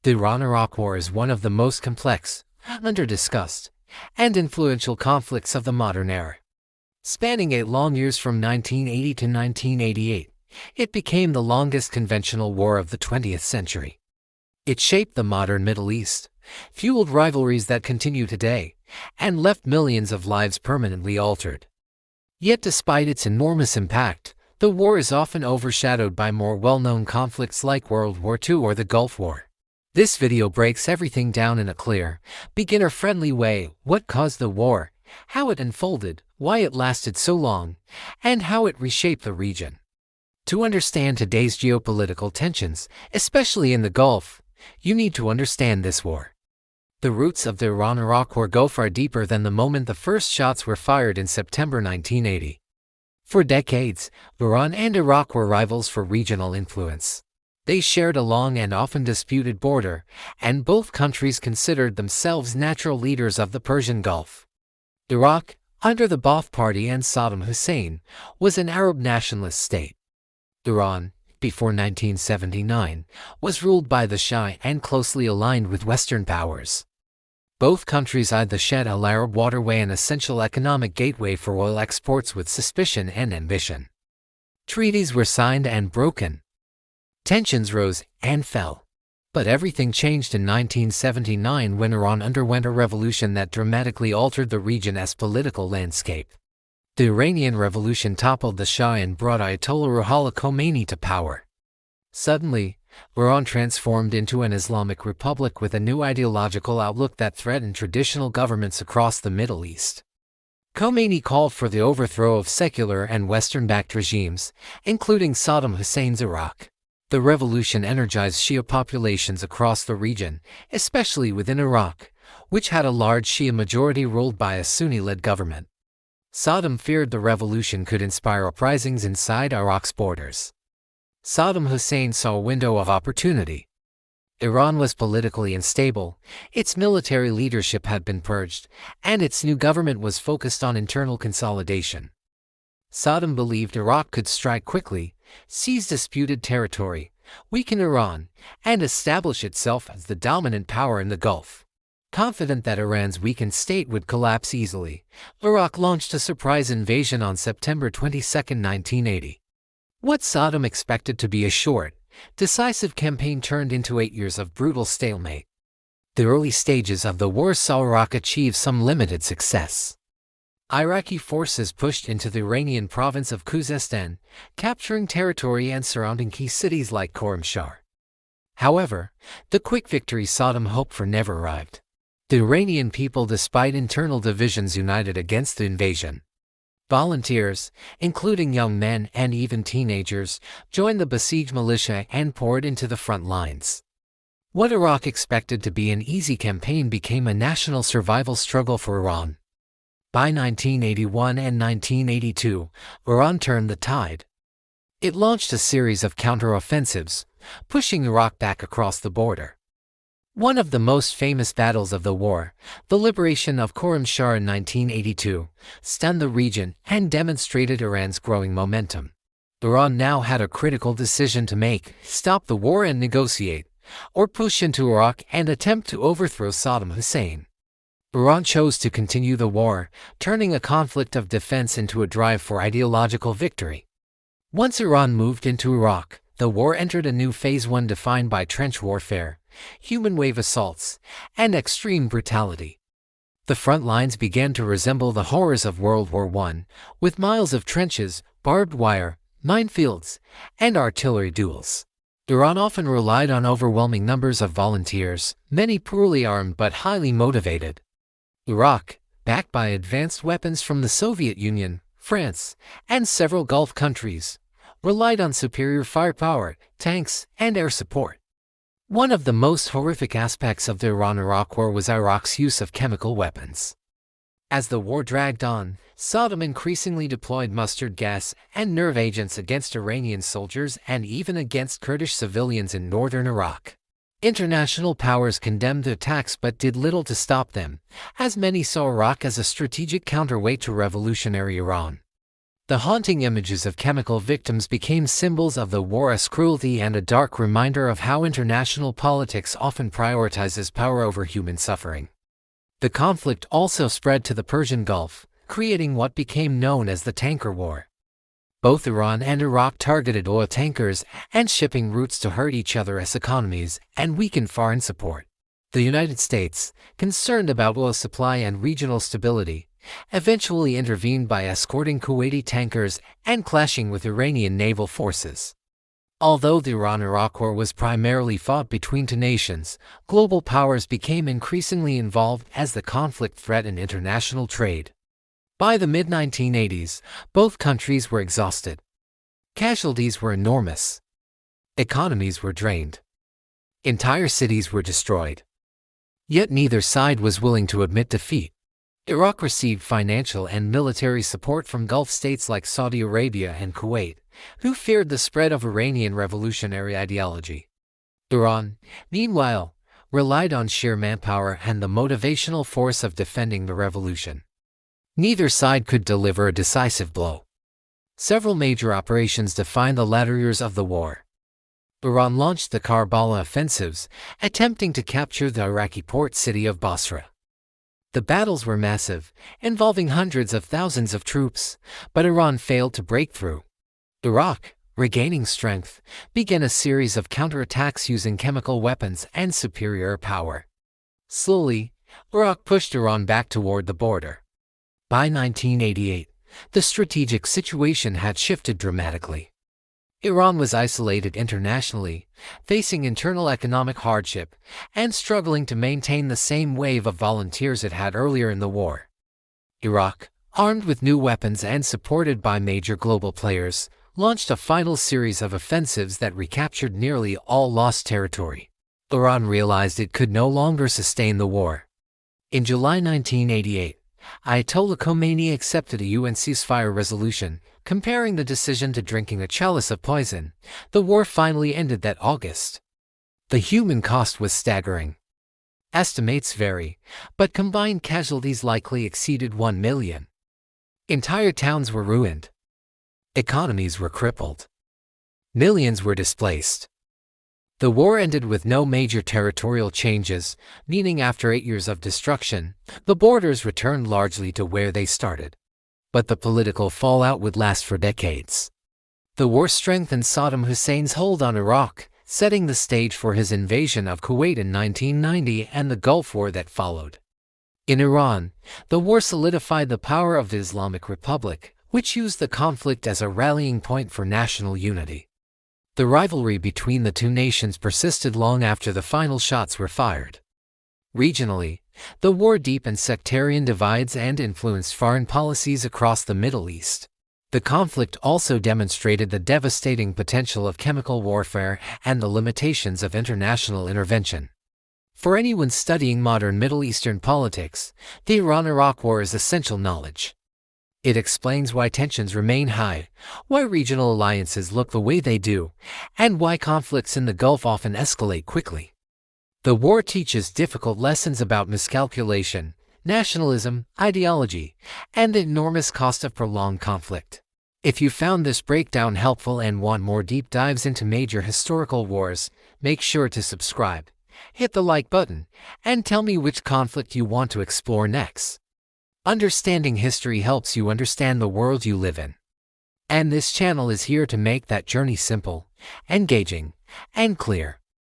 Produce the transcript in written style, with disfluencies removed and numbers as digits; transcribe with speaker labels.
Speaker 1: The Iran-Iraq War is one of the most complex, under-discussed, and influential conflicts of the modern era. Spanning 8 long years from 1980 to 1988, it became the longest conventional war of the 20th century. It shaped the modern Middle East, fueled rivalries that continue today, and left millions of lives permanently altered. Yet despite its enormous impact, the war is often overshadowed by more well-known conflicts like World War II or the Gulf War. This video breaks everything down in a clear, beginner-friendly way: what caused the war, how it unfolded, why it lasted so long, and how it reshaped the region. To understand today's geopolitical tensions, especially in the Gulf, you need to understand this war. The roots of the Iran-Iraq War go far deeper than the moment the first shots were fired in September 1980. For decades, Iran and Iraq were rivals for regional influence. They shared a long and often disputed border, and both countries considered themselves natural leaders of the Persian Gulf. Iraq, under the Ba'ath Party and Saddam Hussein, was an Arab nationalist state. Iran, before 1979, was ruled by the Shah and closely aligned with Western powers. Both countries eyed the Shed al-Arab waterway, an essential economic gateway for oil exports, with suspicion and ambition. Treaties were signed and broken. Tensions rose and fell. But everything changed in 1979 when Iran underwent a revolution that dramatically altered the region's political landscape. The Iranian Revolution toppled the Shah and brought Ayatollah Ruhollah Khomeini to power. Suddenly, Iran transformed into an Islamic republic with a new ideological outlook that threatened traditional governments across the Middle East. Khomeini called for the overthrow of secular and Western-backed regimes, including Saddam Hussein's Iraq. The revolution energized Shia populations across the region, especially within Iraq, which had a large Shia majority ruled by a Sunni-led government. Saddam feared the revolution could inspire uprisings inside Iraq's borders. Saddam Hussein saw a window of opportunity. Iran was politically unstable, its military leadership had been purged, and its new government was focused on internal consolidation. Saddam believed Iraq could strike quickly, seize disputed territory, weaken Iran, and establish itself as the dominant power in the Gulf. Confident that Iran's weakened state would collapse easily, Iraq launched a surprise invasion on September 22, 1980. What Saddam expected to be a short, decisive campaign turned into 8 years of brutal stalemate. The early stages of the war saw Iraq achieve some limited success. Iraqi forces pushed into the Iranian province of Khuzestan, capturing territory and surrounding key cities like Khorramshahr. However, the quick victory Saddam hoped for never arrived. The Iranian people, despite internal divisions, united against the invasion. Volunteers, including young men and even teenagers, joined the besieged militia and poured into the front lines. What Iraq expected to be an easy campaign became a national survival struggle for Iran. By 1981 and 1982, Iran turned the tide. It launched a series of counter-offensives, pushing Iraq back across the border. One of the most famous battles of the war, the liberation of Khorramshahr in 1982, stunned the region and demonstrated Iran's growing momentum. Iran now had a critical decision to make: stop the war and negotiate, or push into Iraq and attempt to overthrow Saddam Hussein. Iran chose to continue the war, turning a conflict of defense into a drive for ideological victory. Once Iran moved into Iraq, the war entered a new phase, one defined by trench warfare, human wave assaults, and extreme brutality. The front lines began to resemble the horrors of World War I, with miles of trenches, barbed wire, minefields, and artillery duels. Iran often relied on overwhelming numbers of volunteers, many poorly armed but highly motivated. Iraq, backed by advanced weapons from the Soviet Union, France, and several Gulf countries, relied on superior firepower, tanks, and air support. One of the most horrific aspects of the Iran-Iraq War was Iraq's use of chemical weapons. As the war dragged on, Saddam increasingly deployed mustard gas and nerve agents against Iranian soldiers and even against Kurdish civilians in northern Iraq. International powers condemned the attacks but did little to stop them, as many saw Iraq as a strategic counterweight to revolutionary Iran. The haunting images of chemical victims became symbols of the war's cruelty and a dark reminder of how international politics often prioritizes power over human suffering. The conflict also spread to the Persian Gulf, creating what became known as the Tanker War. Both Iran and Iraq targeted oil tankers and shipping routes to hurt each other as economies and weaken foreign support. The United States, concerned about oil supply and regional stability, eventually intervened by escorting Kuwaiti tankers and clashing with Iranian naval forces. Although the Iran-Iraq War was primarily fought between two nations, global powers became increasingly involved as the conflict threatened international trade. By the mid-1980s, both countries were exhausted. Casualties were enormous. Economies were drained. Entire cities were destroyed. Yet neither side was willing to admit defeat. Iraq received financial and military support from Gulf states like Saudi Arabia and Kuwait, who feared the spread of Iranian revolutionary ideology. Iran, meanwhile, relied on sheer manpower and the motivational force of defending the revolution. Neither side could deliver a decisive blow. Several major operations defined the latter years of the war. Iran launched the Karbala offensives, attempting to capture the Iraqi port city of Basra. The battles were massive, involving hundreds of thousands of troops, but Iran failed to break through. Iraq, regaining strength, began a series of counterattacks using chemical weapons and superior power. Slowly, Iraq pushed Iran back toward the border. By 1988, the strategic situation had shifted dramatically. Iran was isolated internationally, facing internal economic hardship, and struggling to maintain the same wave of volunteers it had earlier in the war. Iraq, armed with new weapons and supported by major global players, launched a final series of offensives that recaptured nearly all lost territory. Iran realized it could no longer sustain the war. In July 1988, Ayatollah Khomeini accepted a UN ceasefire resolution, comparing the decision to drinking a chalice of poison. The war finally ended that August. The human cost was staggering. Estimates vary, but combined casualties likely exceeded 1 million. Entire towns were ruined. Economies were crippled. Millions were displaced. The war ended with no major territorial changes, meaning after 8 years of destruction, the borders returned largely to where they started. But the political fallout would last for decades. The war strengthened Saddam Hussein's hold on Iraq, setting the stage for his invasion of Kuwait in 1990 and the Gulf War that followed. In Iran, the war solidified the power of the Islamic Republic, which used the conflict as a rallying point for national unity. The rivalry between the two nations persisted long after the final shots were fired. Regionally, the war deepened sectarian divides and influenced foreign policies across the Middle East. The conflict also demonstrated the devastating potential of chemical warfare and the limitations of international intervention. For anyone studying modern Middle Eastern politics, the Iran-Iraq War is essential knowledge. It explains why tensions remain high, why regional alliances look the way they do, and why conflicts in the Gulf often escalate quickly. The war teaches difficult lessons about miscalculation, nationalism, ideology, and the enormous cost of prolonged conflict. If you found this breakdown helpful and want more deep dives into major historical wars, make sure to subscribe, hit the like button, and tell me which conflict you want to explore next. Understanding history helps you understand the world you live in. And this channel is here to make that journey simple, engaging, and clear.